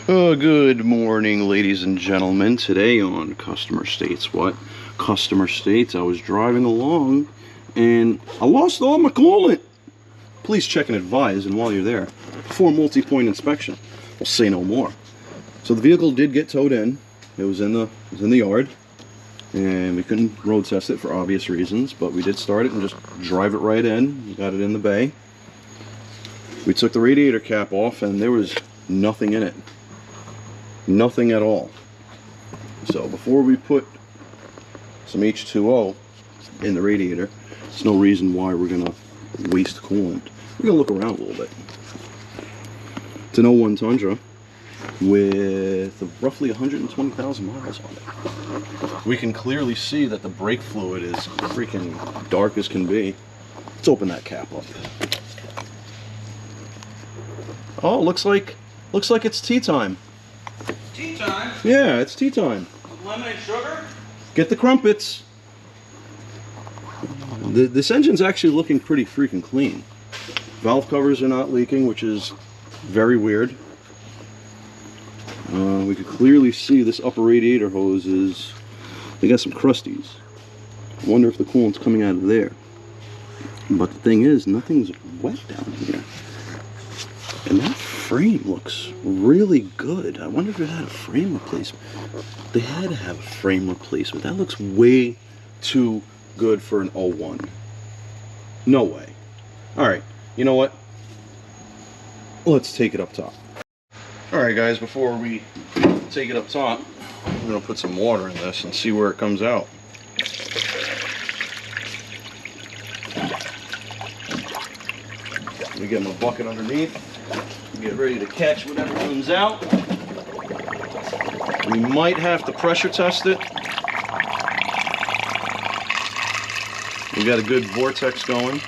Oh, good morning, ladies and gentlemen. Today on Customer States What? Customer States, I was driving along and I lost all my coolant. Please check and advise, and while you're there, before multi-point inspection, we'll say no more. So the vehicle did get towed in. It was in the yard, and we couldn't road test it for obvious reasons, but we did start it and just drive it right in. We got it in the bay. We took the radiator cap off and there was nothing in it. Nothing at all. So before we put some H2O in the radiator, there's no reason why we're gonna waste coolant. We're gonna look around a little bit. It's an '01 Tundra with roughly 120,000 miles on it. We can clearly see that the brake fluid is freaking dark as can be. Let's open that cap up. Oh, looks like it's tea time. Tea time? Yeah, it's tea time. With lemonade sugar? Get the crumpets. This engine's actually looking pretty freaking clean. Valve covers are not leaking, which is very weird. We could clearly see this upper radiator hose they got some crusties. I wonder if the coolant's coming out of there. But the thing is, nothing's wet down here. And that frame looks really good. I wonder if it had a frame replacement. They had to have a frame replacement. That looks way too good for an '01. No way. Alright, you know what? Let's take it up top. Alright guys, before we take it up top, I'm going to put some water in this and see where it comes out. Let me get my bucket underneath. Get ready to catch whatever comes out. We might have to pressure test it. We got a good vortex going.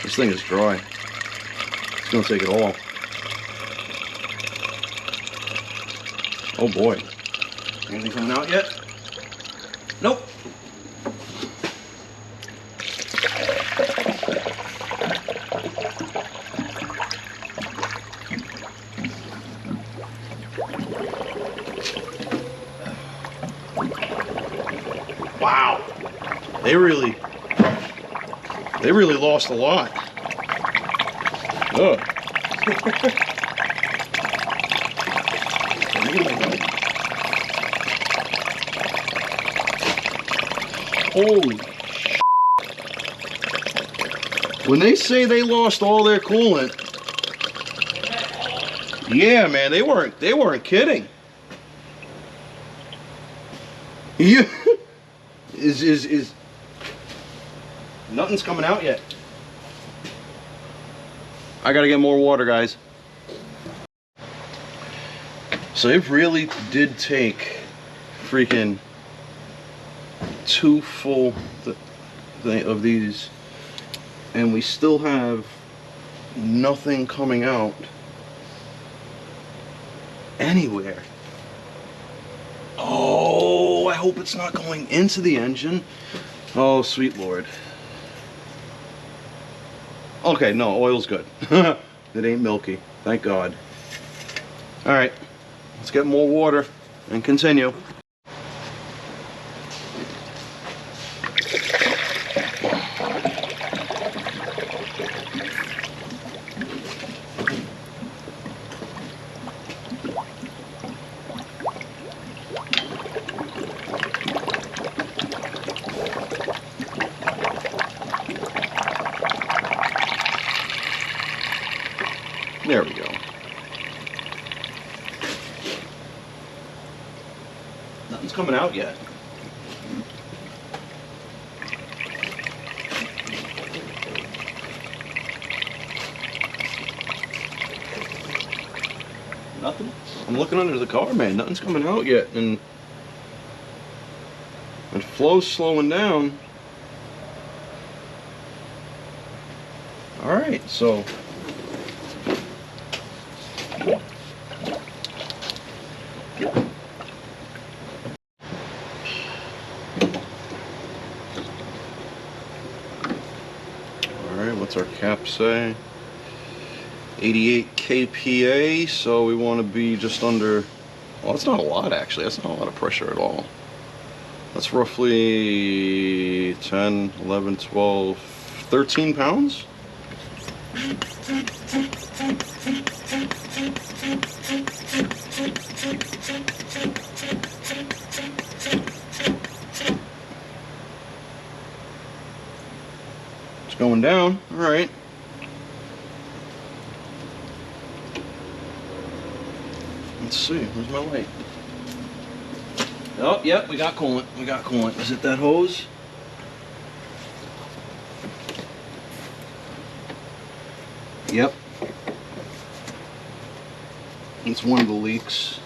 This thing is dry. It's gonna take it all. Oh boy. Anything coming out yet? Nope. Wow, they really lost a lot. Ugh. Holy shit. When they say they lost all their coolant, yeah, man, they weren't kidding. Yeah. Is nothing's coming out yet. I gotta get more water, guys. So it really did take freaking 2 full of these, and we still have nothing coming out anywhere. Oh, I hope it's not going into the engine. Oh, sweet Lord. Okay, no, oil's good. It ain't milky, thank God. All right, let's get more water and continue. There we go. Nothing's coming out yet. Nothing? I'm looking under the car, man. Nothing's coming out yet. And flow's slowing down. Alright, so what's our cap say? 88 kPa, so we want to be just under, well, that's not a lot actually, that's not a lot of pressure at all. That's roughly 10, 11, 12, 13 pounds? It's going down, all right. Let's see, where's my light? Oh, yep, we got coolant. We got coolant. Is it that hose? Yep. It's one of the leaks.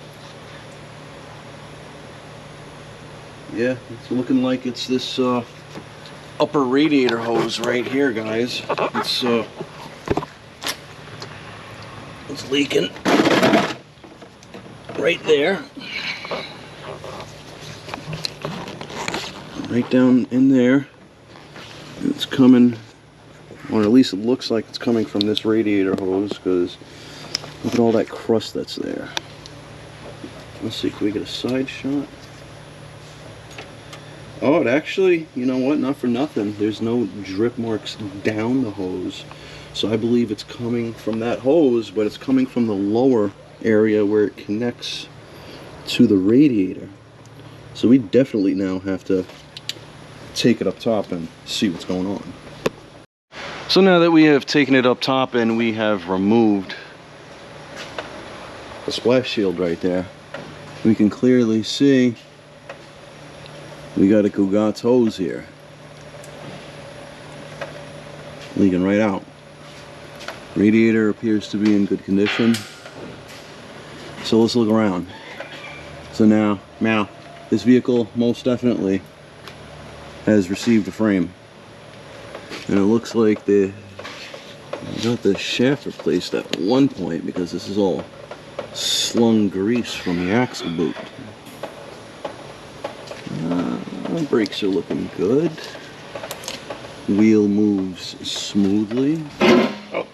Yeah, it's looking like it's this upper radiator hose right here, guys. It's leaking right there. Right down in there. It's coming, or at least it looks like it's coming from this radiator hose, because look at all that crust that's there. Let's see, can we get a side shot? Oh, it actually, you know what, not for nothing, there's no drip marks down the hose. So I believe it's coming from that hose, but it's coming from the lower area where it connects to the radiator. So we definitely now have to take it up top and see what's going on. So now that we have taken it up top and we have removed the splash shield right there, we can clearly see we got a Coolant hose here leaking right out. Radiator appears to be in good condition, so let's look around. So now this vehicle most definitely has received a frame, and it looks like they got the shaft replaced at one point, because this is all slung grease from the axle boot. Brakes are looking good. Wheel moves smoothly. Oh,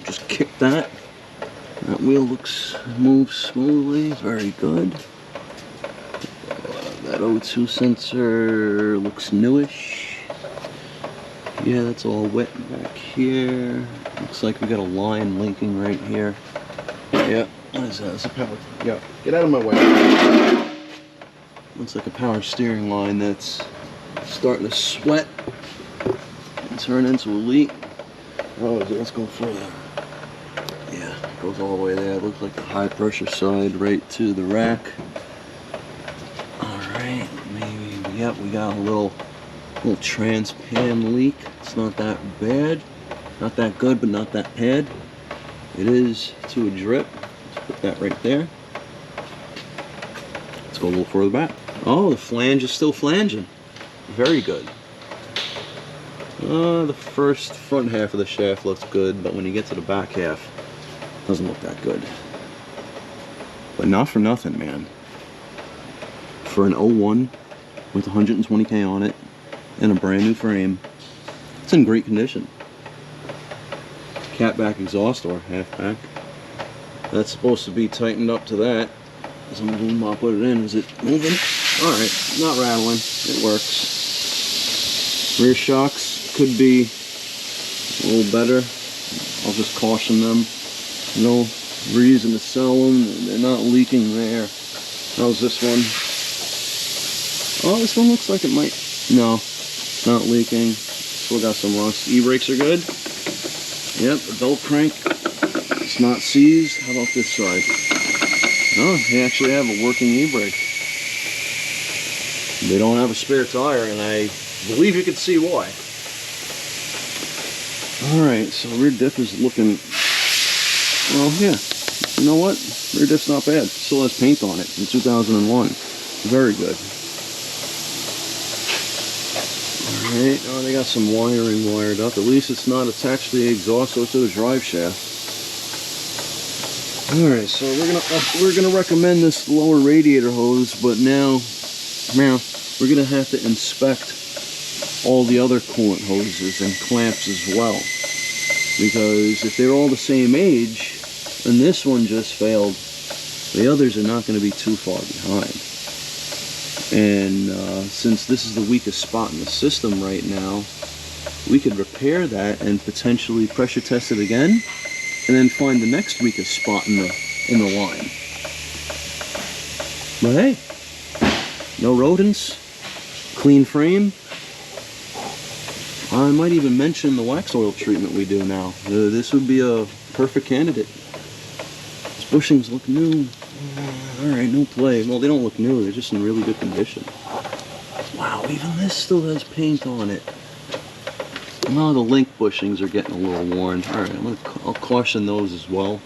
just kicked that. That wheel moves smoothly. Very good. That O2 sensor looks newish. Yeah, that's all wet back here. Looks like we got a line linking right here. Yeah, what is that? That's a power. Yeah, get out of my way. Looks like a power steering line that's starting to sweat and turn into a leak. Oh, let's go further. Yeah, it goes all the way there. It looks like the high pressure side right to the rack. Alright, maybe, yep, we got a little trans pan leak. It's not that bad. Not that good, but not that bad. It is to a drip. Let's put that right there. Let's go a little further back. Oh, the flange is still flanging. Very good. The front half of the shaft looks good, but when you get to the back half, it doesn't look that good. But not for nothing, man. For an 01 with 120K on it and a brand new frame, it's in great condition. Catback exhaust, or halfback. That's supposed to be tightened up to that. So I'll put it in. Is it moving? Alright, not rattling. It works. Rear shocks could be a little better. I'll just caution them. No reason to sell them. They're not leaking there. How's this one? Oh, this one looks like it might. No, it's not leaking. Still got some rust. E-brakes are good. Yep, the belt crank. It's not seized. How about this side? Oh, they actually have a working e-brake. They don't have a spare tire, and I believe you can see why. Alright, so rear diff is looking, well, yeah, you know what? Rear diff's not bad. Still has paint on it from 2001. Very good. Alright, oh, they got some wiring wired up. At least it's not attached to the exhaust or to the drive shaft. Alright, so we're gonna recommend this lower radiator hose, but now we're gonna have to inspect all the other coolant hoses and clamps as well. Because if they're all the same age, and this one just failed, the others are not going to be too far behind. And since this is the weakest spot in the system right now, we could repair that and potentially pressure test it again, and then find the next weakest spot in the line. But hey, no rodents, clean frame. I might even mention the wax oil treatment we do now. This would be a perfect candidate. These bushings look new. Alright, no play. Well, they don't look new, they're just in really good condition. Wow, even this still has paint on it. Now the link bushings are getting a little worn. Alright, I'll caution those as well.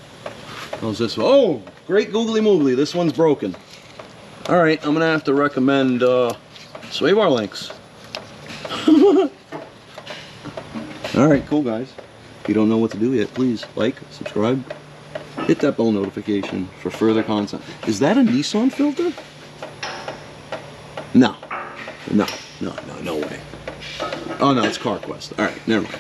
How's this one? Oh, great googly moogly, this one's broken. Alright, I'm gonna have to recommend sway bar links. Alright, cool guys. If you don't know what to do yet, please like, subscribe, hit that bell notification for further content. Is that a Nissan filter? No way. Oh no, it's CarQuest. Alright, never mind.